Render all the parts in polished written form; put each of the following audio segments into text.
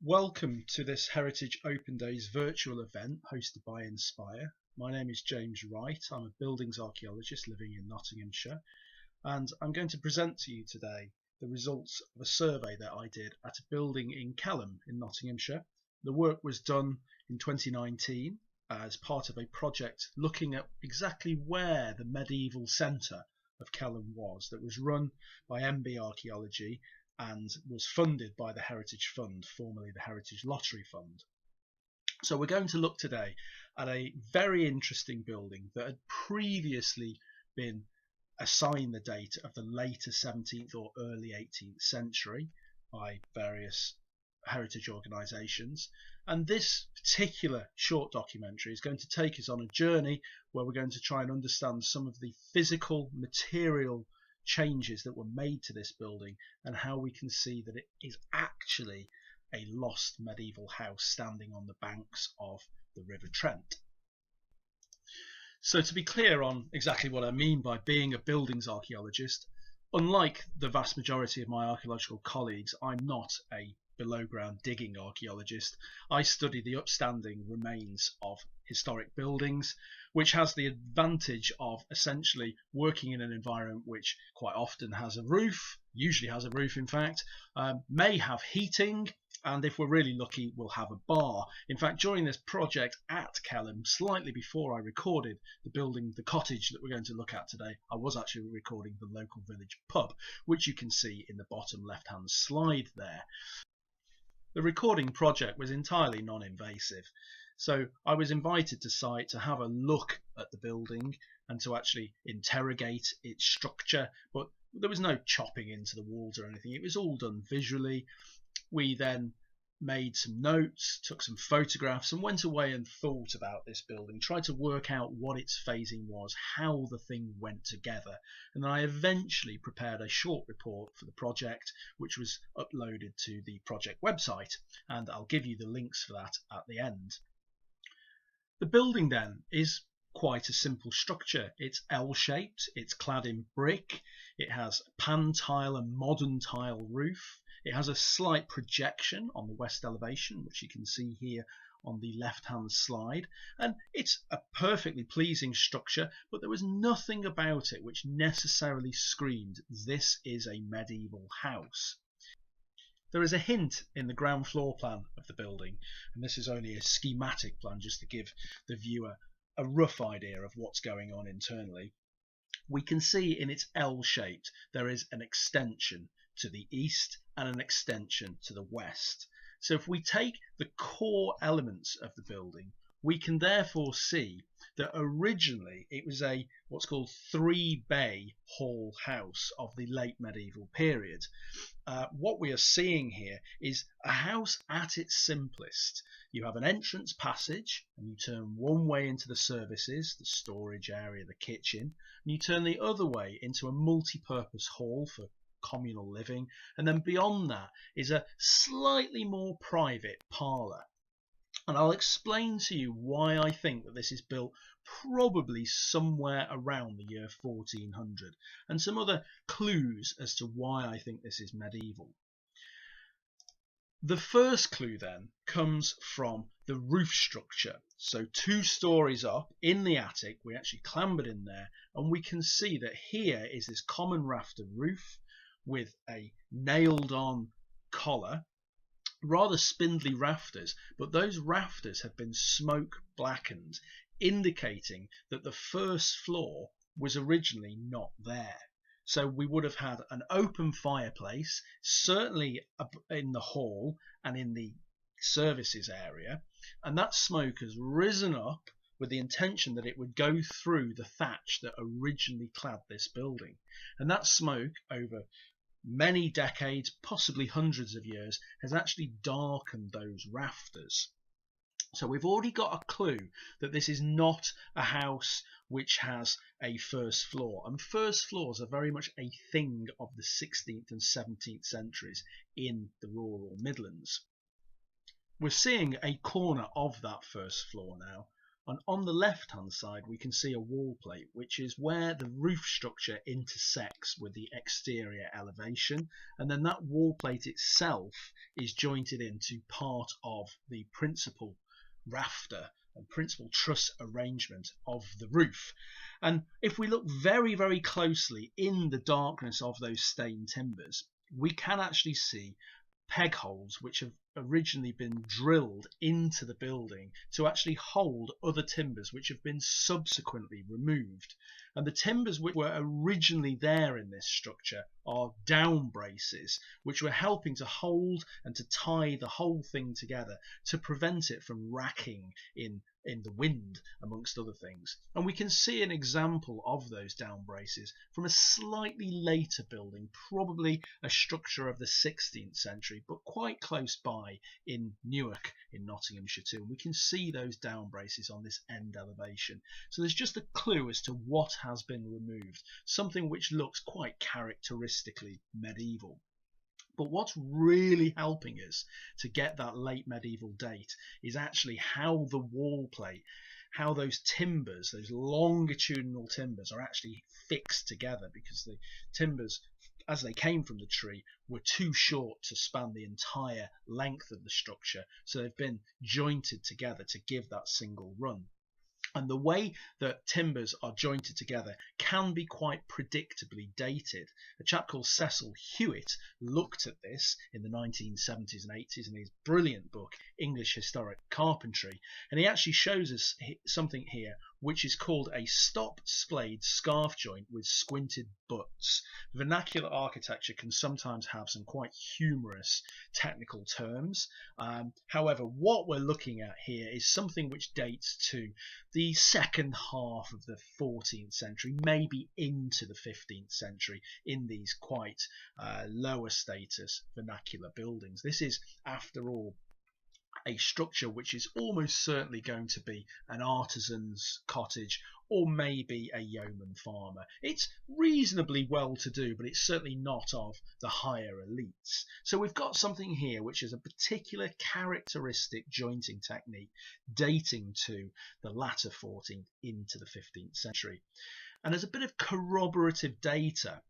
Welcome to this Heritage Open Days virtual event hosted by Inspire. My name is James Wright. I'm a buildings archaeologist living in Nottinghamshire, and I'm going to present to you today the results of a survey that I did at a building in Kelham in Nottinghamshire. The work was done in 2019 as part of a project looking at exactly where the medieval centre of Kelham was, that was run by MB Archaeology and was funded by the Heritage Fund, formerly the Heritage Lottery Fund. So we're going to look today at a very interesting building that had previously been assigned the date of the later 17th or early 18th century by various heritage organisations. And this particular short documentary is going to take us on a journey where we're going to try and understand some of the physical, material changes that were made to this building and how we can see that it is actually a lost medieval house standing on the banks of the River Trent. So to be clear on exactly what I mean by being a buildings archaeologist, unlike the vast majority of my archaeological colleagues, I'm not a below ground digging archaeologist. I study the upstanding remains of historic buildings, which has the advantage of essentially working in an environment which quite often has a roof, usually has a roof in fact, may have heating, and if we're really lucky we'll have a bar. In fact, during this project at Kelham, slightly before I recorded the cottage that we're going to look at today, I was actually recording the local village pub, which you can see in the bottom left hand slide there. The recording project was entirely non-invasive, so I was invited to site to have a look at the building and to actually interrogate its structure, but there was no chopping into the walls or anything. It was all done visually. We then made some notes, took some photographs, and went away and thought about this building, tried to work out what its phasing was, how the thing went together, and then I eventually prepared a short report for the project, which was uploaded to the project website, and I'll give you the links for that at the end. The building then is quite a simple structure. It's L-shaped, it's clad in brick, it has pan tile and modern tile roof. It has a slight projection on the west elevation, which you can see here on the left-hand slide, and it's a perfectly pleasing structure, but there was nothing about it which necessarily screamed, this is a medieval house. There is a hint in the ground floor plan of the building, and this is only a schematic plan just to give the viewer a rough idea of what's going on internally. We can see in its L-shaped there is an extension to the east and an extension to the west. So if we take the core elements of the building, we can therefore see that originally it was a what's called 3-bay hall house of the late medieval period. What we are seeing here is a house at its simplest. You have an entrance passage and you turn one way into the services, the storage area, the kitchen, and you turn the other way into a multi-purpose hall for communal living, and then beyond that is a slightly more private parlour. And I'll explain to you why I think that this is built probably somewhere around the year 1400, and some other clues as to why I think this is medieval. The first clue then comes from the roof structure. So 2 stories up in the attic, we actually clambered in there, and we can see that here is this common rafter roof with a nailed on collar, rather spindly rafters, but those rafters have been smoke blackened, indicating that the first floor was originally not there. So we would have had an open fireplace, certainly in the hall and in the services area, and that smoke has risen up with the intention that it would go through the thatch that originally clad this building. And that smoke, over many decades, possibly hundreds of years, has actually darkened those rafters. So we've already got a clue that this is not a house which has a first floor, and first floors are very much a thing of the 16th and 17th centuries in the rural Midlands. We're seeing a corner of that first floor now. And on the left hand side we can see a wall plate, which is where the roof structure intersects with the exterior elevation, and then that wall plate itself is jointed into part of the principal rafter and principal truss arrangement of the roof. And if we look very, very closely in the darkness of those stained timbers, we can actually see peg holes which have originally been drilled into the building to actually hold other timbers which have been subsequently removed. And the timbers which were originally there in this structure are down braces, which were helping to hold and to tie the whole thing together to prevent it from racking in the wind, amongst other things. And we can see an example of those down braces from a slightly later building, probably a structure of the 16th century, but quite close by in Newark in Nottinghamshire too. And we can see those down braces on this end elevation. So there's just a clue as to what has been removed, something which looks quite characteristically medieval. But what's really helping us to get that late medieval date is actually how the wall plate, how those timbers, those longitudinal timbers, are actually fixed together, because the timbers, as they came from the tree, were too short to span the entire length of the structure, so they've been jointed together to give that single run. And the way that timbers are jointed together can be quite predictably dated. A chap called Cecil Hewitt looked at this in the 1970s and 80s in his brilliant book, English Historic Carpentry, and he actually shows us something here which is called a stop-splayed scarf joint with squinted butts. Vernacular architecture can sometimes have some quite humorous technical terms. However, what we're looking at here is something which dates to the second half of the 14th century, maybe into the 15th century, in these quite lower status vernacular buildings. This is, after all, a structure which is almost certainly going to be an artisan's cottage, or maybe a yeoman farmer. It's reasonably well to do, but it's certainly not of the higher elites. So we've got something here which is a particular characteristic jointing technique dating to the latter 14th into the 15th century. And there's a bit of corroborative data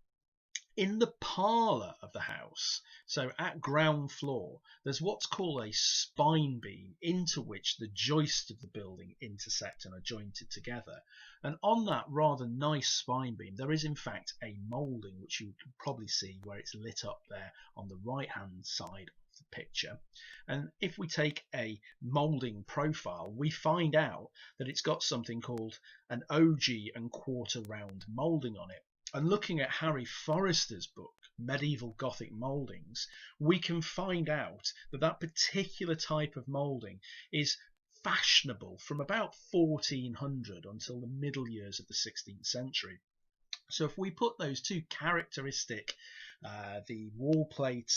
in the parlour of the house. So at ground floor, there's what's called a spine beam into which the joists of the building intersect and are jointed together. And on that rather nice spine beam, there is in fact a moulding, which you can probably see where it's lit up there on the right hand side of the picture. And if we take a moulding profile, we find out that it's got something called an ogee and quarter round moulding on it. And looking at Harry Forrester's book, Medieval Gothic Mouldings, we can find out that that particular type of moulding is fashionable from about 1400 until the middle years of the 16th century. So if we put those two characteristic, the wall plate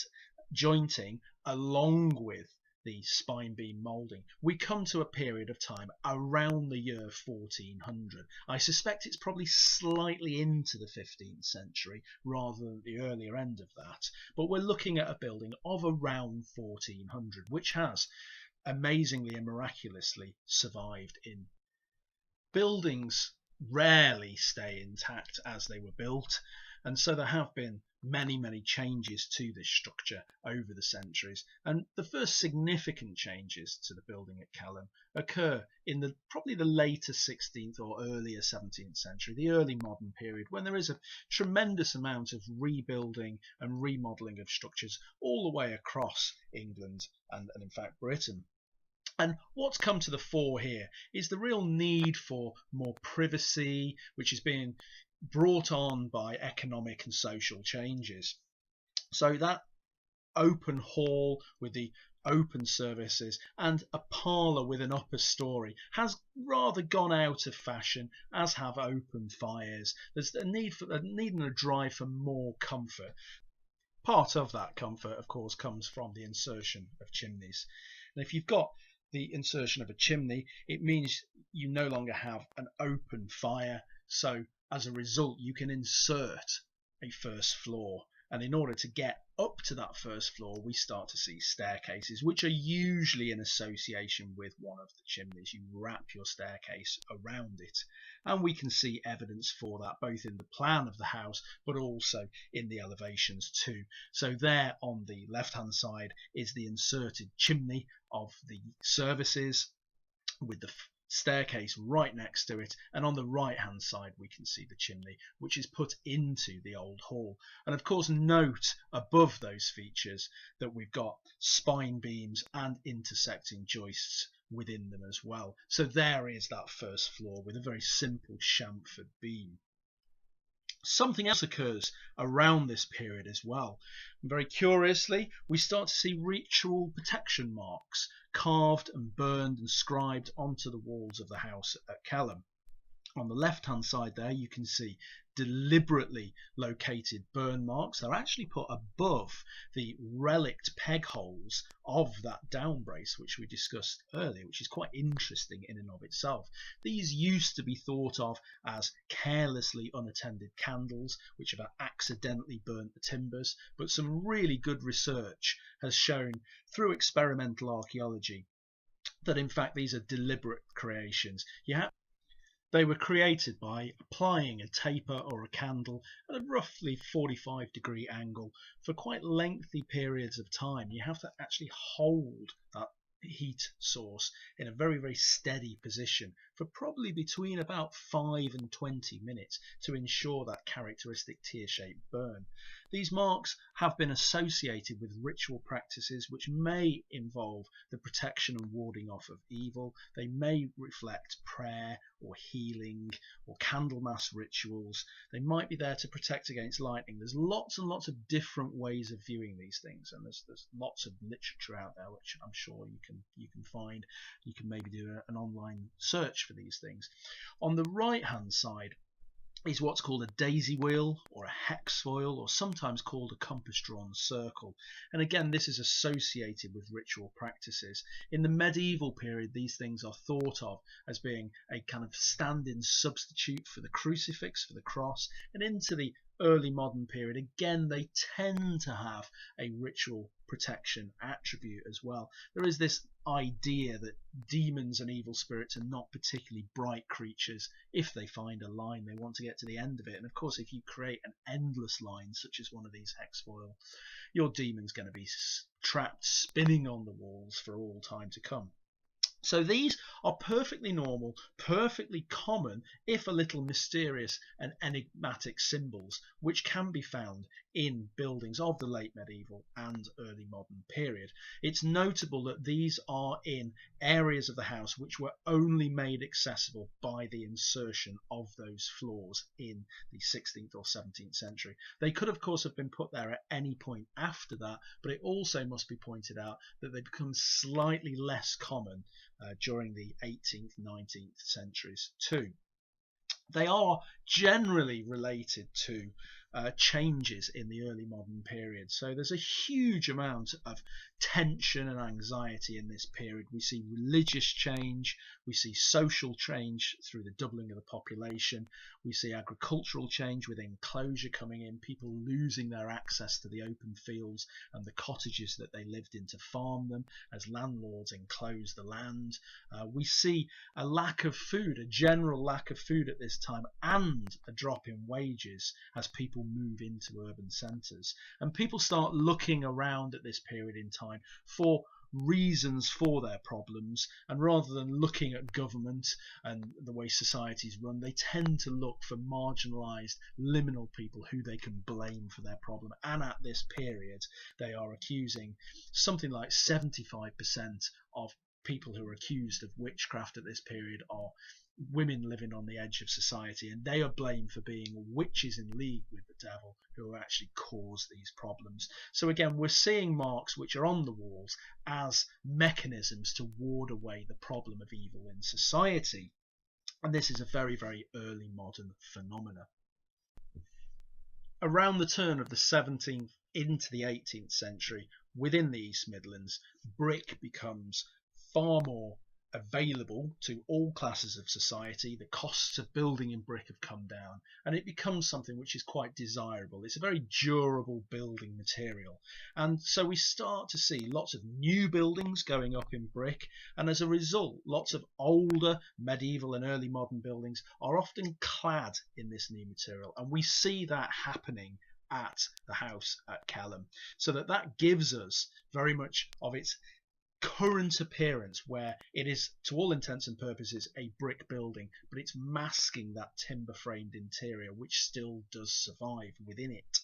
jointing along with the spine beam moulding, we come to a period of time around the year 1400. I suspect it's probably slightly into the 15th century rather than the earlier end of that, but we're looking at a building of around 1400, which has amazingly and miraculously survived. In buildings rarely stay intact as they were built, and so there have been many changes to this structure over the centuries, and the first significant changes to the building at Kelham occur in probably the later 16th or earlier 17th century, the early modern period, when there is a tremendous amount of rebuilding and remodelling of structures all the way across England and in fact Britain. And what's come to the fore here is the real need for more privacy, which is being brought on by economic and social changes. So that open hall with the open services and a parlour with an upper story has rather gone out of fashion, as have open fires. There's a need and a drive for more comfort. Part of that comfort, of course, comes from the insertion of chimneys. And if you've got the insertion of a chimney, it means you no longer have an open fire. So as a result, you can insert a first floor. And in order to get up to that first floor, we start to see staircases, which are usually in association with one of the chimneys. You wrap your staircase around it, and we can see evidence for that both in the plan of the house but also in the elevations too. So there on the left hand side is the inserted chimney of the services with the staircase right next to it, and on the right hand side we can see the chimney which is put into the old hall. And of course, note above those features that we've got spine beams and intersecting joists within them as well. So there is that first floor with a very simple chamfered beam. Something else occurs around this period as well. And very curiously, we start to see ritual protection marks carved and burned and scribed onto the walls of the house at Kelham. On the left hand side there you can see deliberately located burn marks. They're actually put above the relict peg holes of that down brace which we discussed earlier, which is quite interesting in and of itself. These used to be thought of as carelessly unattended candles which have accidentally burnt the timbers, but some really good research has shown through experimental archaeology that in fact these are deliberate creations. They were created by applying a taper or a candle at a roughly 45-degree angle for quite lengthy periods of time. You have to actually hold that heat source in a very, very steady position for probably between about 5 and 20 minutes to ensure that characteristic tear-shaped burn. These marks have been associated with ritual practices which may involve the protection and warding off of evil. They may reflect prayer or healing or Candlemas rituals. They might be there to protect against lightning. There's lots and lots of different ways of viewing these things, and there's lots of literature out there which I'm sure you can find. You can maybe do an online search for these things. On the right hand side is what's called a daisy wheel or a hex foil, or sometimes called a compass drawn circle. And again, this is associated with ritual practices. In the medieval period, these things are thought of as being a kind of stand-in substitute for the crucifix, for the cross. And into the early modern period, again, they tend to have a ritual protection attribute as well. There is this idea that demons and evil spirits are not particularly bright creatures. If they find a line, they want to get to the end of it. And of course, if you create an endless line, such as one of these hex foil, your demon's going to be trapped spinning on the walls for all time to come. So these are perfectly normal, perfectly common, if a little mysterious and enigmatic symbols, which can be found in buildings of the late medieval and early modern period. It's notable that these are in areas of the house which were only made accessible by the insertion of those floors in the 16th or 17th century. They could, of course, have been put there at any point after that, but it also must be pointed out that they become slightly less common during the 18th, 19th centuries too. They are generally related to changes in the early modern period. So there's a huge amount of tension and anxiety in this period. We see religious change, we see social change through the doubling of the population, we see agricultural change with enclosure coming in, people losing their access to the open fields and the cottages that they lived in to farm them as landlords enclose the land. We see a lack of food, a general lack of food at this time, and a drop in wages as people move into urban centres. And people start looking around at this period in time for reasons for their problems, and rather than looking at government and the way societies run, they tend to look for marginalised liminal people who they can blame for their problem. And at this period they are accusing something like 75% of people who are accused of witchcraft at this period are women living on the edge of society, and they are blamed for being witches in league with the devil who actually cause these problems. So again, we're seeing marks which are on the walls as mechanisms to ward away the problem of evil in society, and this is a very, very early modern phenomena. Around the turn of the 17th into the 18th century, within the East Midlands, brick becomes far more available to all classes of society. The costs of building in brick have come down, and it becomes something which is quite desirable. It's a very durable building material, and so we start to see lots of new buildings going up in brick, and as a result lots of older medieval and early modern buildings are often clad in this new material, and we see that happening at the house at Kelham, so that gives us very much of its current appearance, where it is to all intents and purposes a brick building, but it's masking that timber framed interior which still does survive within it.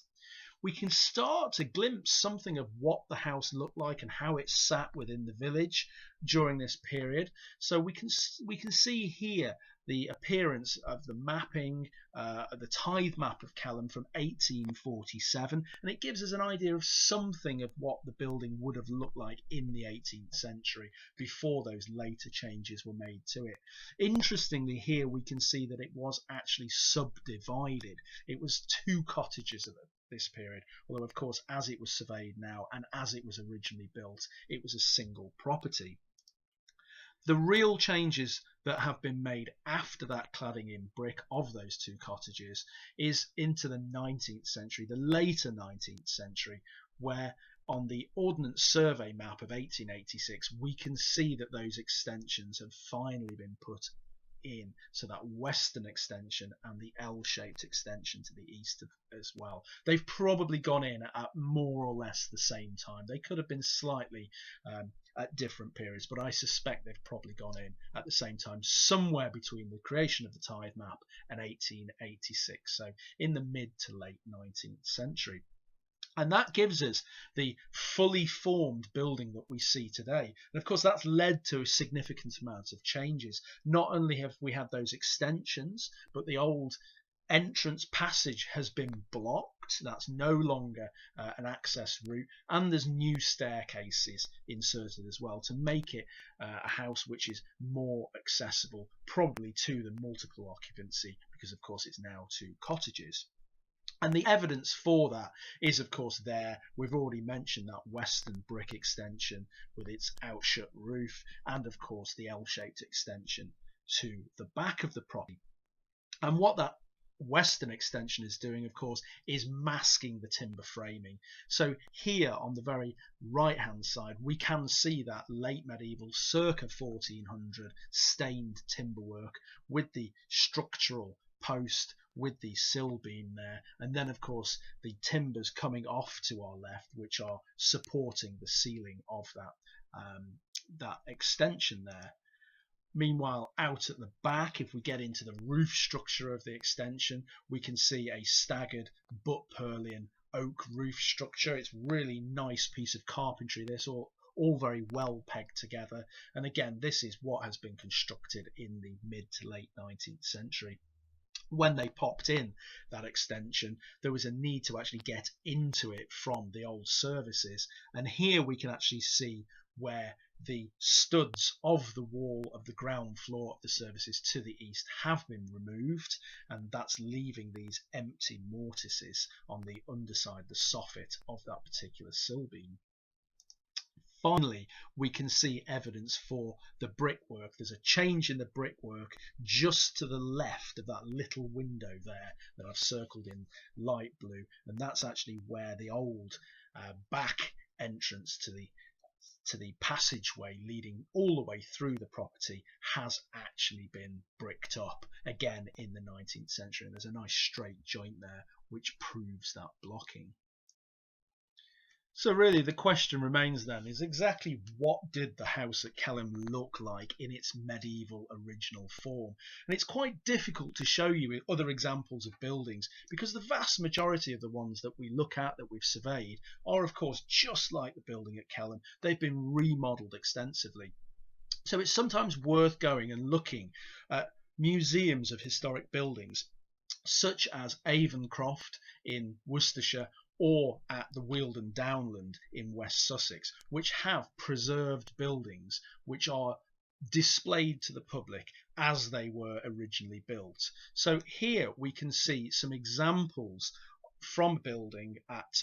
We can start to glimpse something of what the house looked like and how it sat within the village during this period. So we can see here the appearance of the mapping, the tithe map of Kelham from 1847, and it gives us an idea of something of what the building would have looked like in the 18th century before those later changes were made to it. Interestingly, here we can see that it was actually subdivided. It was 2 cottages at this period, although of course as it was surveyed now and as it was originally built, it was a single property. The real changes that have been made after that cladding in brick of those 2 cottages is into the 19th century, the later 19th century, where on the Ordnance Survey map of 1886 we can see that those extensions have finally been put in, so that western extension and the L-shaped extension to the east as well. They've probably gone in at more or less the same time. They could have been slightly at different periods, but I suspect they've probably gone in at the same time, somewhere between the creation of the tithe map and 1886, so in the mid to late 19th century. And that gives us the fully formed building that we see today. And of course, that's led to a significant amount of changes. Not only have we had those extensions, but the old entrance passage has been blocked. That's no longer an access route. And there's new staircases inserted as well to make it a house which is more accessible, probably to the multiple occupancy, because of course it's now 2 cottages. And the evidence for that is, of course, there. We've already mentioned that western brick extension with its outshut roof, and of course the L-shaped extension to the back of the property. And what that western extension is doing, of course, is masking the timber framing. So here on the very right hand side we can see that late medieval, circa 1400, stained timber work with the structural post with the sill beam there, and then of course the timbers coming off to our left which are supporting the ceiling of that extension there. Meanwhile, out at the back, if we get into the roof structure of the extension, we can see a staggered butt purlian oak roof structure. It's really nice piece of carpentry, this, all very well pegged together, and again this is what has been constructed in the mid to late 19th century. When they popped in that extension, there was a need to actually get into it from the old services, and here we can actually see where the studs of the wall of the ground floor of the services to the east have been removed, and that's leaving these empty mortises on the underside, the soffit of that particular sill beam. Finally, we can see evidence for the brickwork. There's a change in the brickwork just to the left of that little window there that I've circled in light blue, and that's actually where the old back entrance to the passageway leading all the way through the property has actually been bricked up, again in the 19th century, and there's a nice straight joint there which proves that blocking. So really the question remains then is exactly what did the house at Kelham look like in its medieval original form? And it's quite difficult to show you other examples of buildings because the vast majority of the ones that we look at, that we've surveyed, are of course just like the building at Kelham. They've been remodelled extensively. So it's sometimes worth going and looking at museums of historic buildings such as Avencroft in Worcestershire or at the Wealden Downland in West Sussex, which have preserved buildings which are displayed to the public as they were originally built. So here we can see some examples from a building at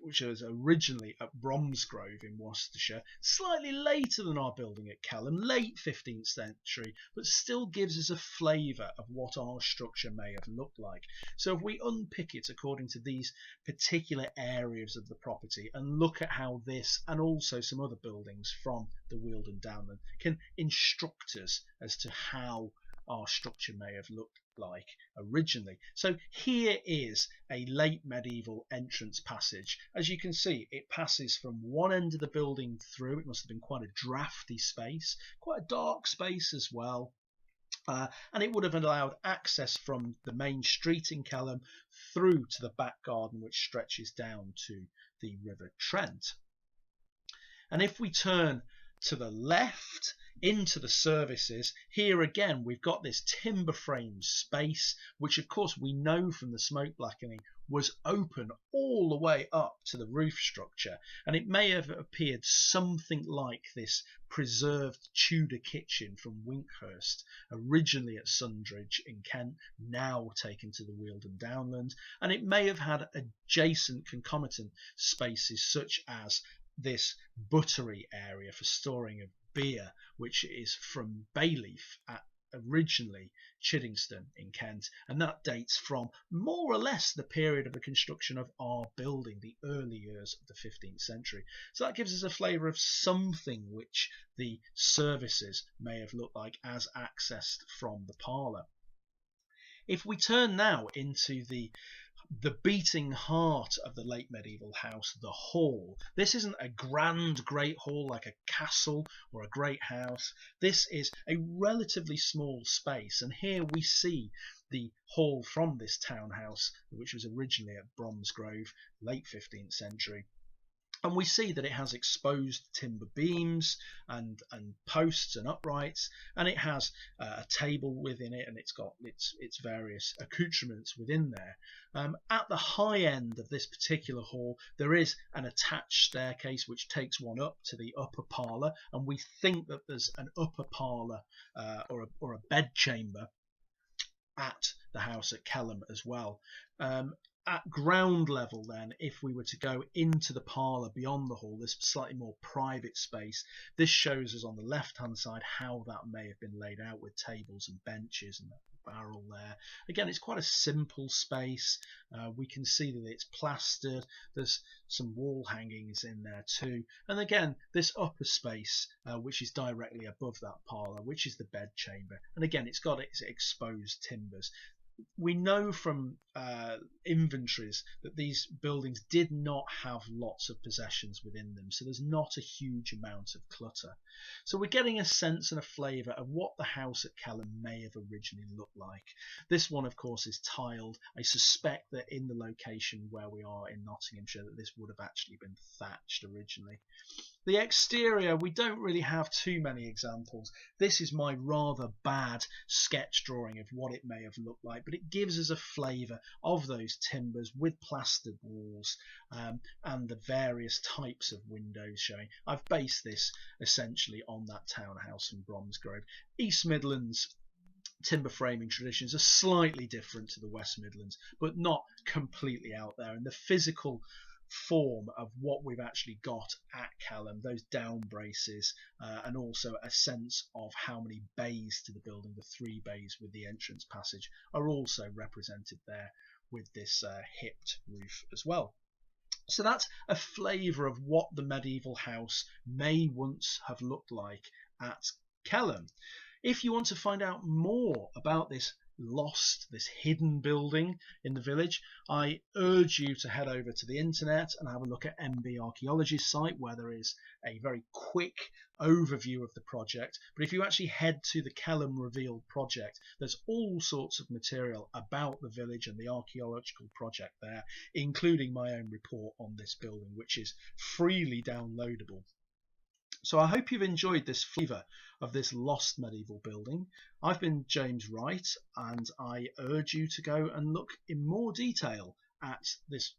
which was originally at Bromsgrove in Worcestershire, slightly later than our building at Kelham, late 15th century, but still gives us a flavour of what our structure may have looked like. So if we unpick it according to these particular areas of the property and look at how this and also some other buildings from the Weald and Downland can instruct us as to how our structure may have looked like originally. So here is a late medieval entrance passage. As you can see, it passes from one end of the building through. It must have been quite a drafty space, quite a dark space as well. And it would have allowed access from the main street in Kelham through to the back garden, which stretches down to the River Trent. And if we turn to the left into the services, here again we've got this timber frame space, which of course we know from the smoke blackening was open all the way up to the roof structure, and it may have appeared something like this preserved Tudor kitchen from Winkhurst, originally at Sundridge in Kent, now taken to the Weald and Downland, and it may have had adjacent concomitant spaces such as this buttery area for storing of beer, which is from Bayleaf at originally Chiddingston in Kent, and that dates from more or less the period of the construction of our building, the early years of the 15th century. So that gives us a flavour of something which the services may have looked like as accessed from the parlour. If we turn now into the beating heart of the late medieval house, the hall. This isn't a grand great hall like a castle or a great house. This is a relatively small space, and here we see the hall from this townhouse, which was originally at Bromsgrove, late 15th century. And we see that it has exposed timber beams and posts and uprights, and it has a table within it, and it's got its various accoutrements within there. At the high end of this particular hall, there is an attached staircase which takes one up to the upper parlour, and we think that there's an upper parlour or a bedchamber at the house at Kelham as well. At ground level then, if we were to go into the parlour beyond the hall, this slightly more private space, this shows us on the left hand side how that may have been laid out with tables and benches and a barrel there. Again, it's quite a simple space. We can see that it's plastered, there's some wall hangings in there too, and again this upper space which is directly above that parlour, which is the bedchamber, and again it's got its exposed timbers. We know from inventories that these buildings did not have lots of possessions within them, so there's not a huge amount of clutter. So we're getting a sense and a flavour of what the house at Kelham may have originally looked like. This one, of course, is tiled. I suspect that in the location where we are in Nottinghamshire that this would have actually been thatched originally. The exterior, we don't really have too many examples. This is my rather bad sketch drawing of what it may have looked like, but it gives us a flavour of those timbers with plastered walls and the various types of windows showing. I've based this essentially on that townhouse in Bromsgrove. East Midlands timber framing traditions are slightly different to the West Midlands, but not completely out there, and the physical form of what we've actually got at Kelham, those down braces, and also a sense of how many bays to the building, the 3 bays with the entrance passage, are also represented there with this hipped roof as well. So that's a flavour of what the medieval house may once have looked like at Kelham. If you want to find out more about this hidden building in the village, I urge you to head over to the internet and have a look at MB Archaeology's site, where there is a very quick overview of the project. But if you actually head to the Kelham Revealed project, there's all sorts of material about the village and the archaeological project there, including my own report on this building, which is freely downloadable. So I hope you've enjoyed this flavour of this lost medieval building. I've been James Wright, and I urge you to go and look in more detail at this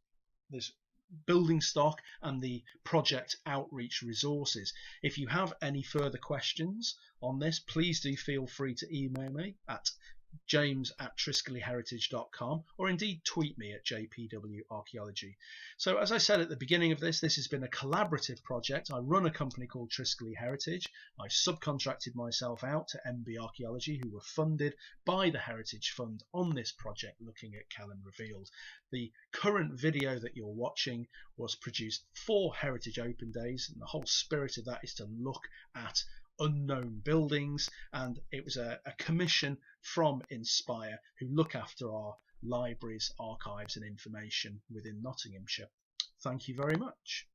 building stock and the project outreach resources. If you have any further questions on this, please do feel free to email me at james@triskellyheritage.com, or indeed tweet me at jpwarchaeology. So as I said at the beginning of this has been a collaborative project. I run a company called Triskelly Heritage. I subcontracted myself out to MB Archaeology, who were funded by the Heritage Fund on this project looking at Kelham Revealed. The current video that you're watching was produced for Heritage Open Days, and the whole spirit of that is to look at unknown buildings, and it was a commission from Inspire, who look after our libraries, archives and information within Nottinghamshire. Thank you very much.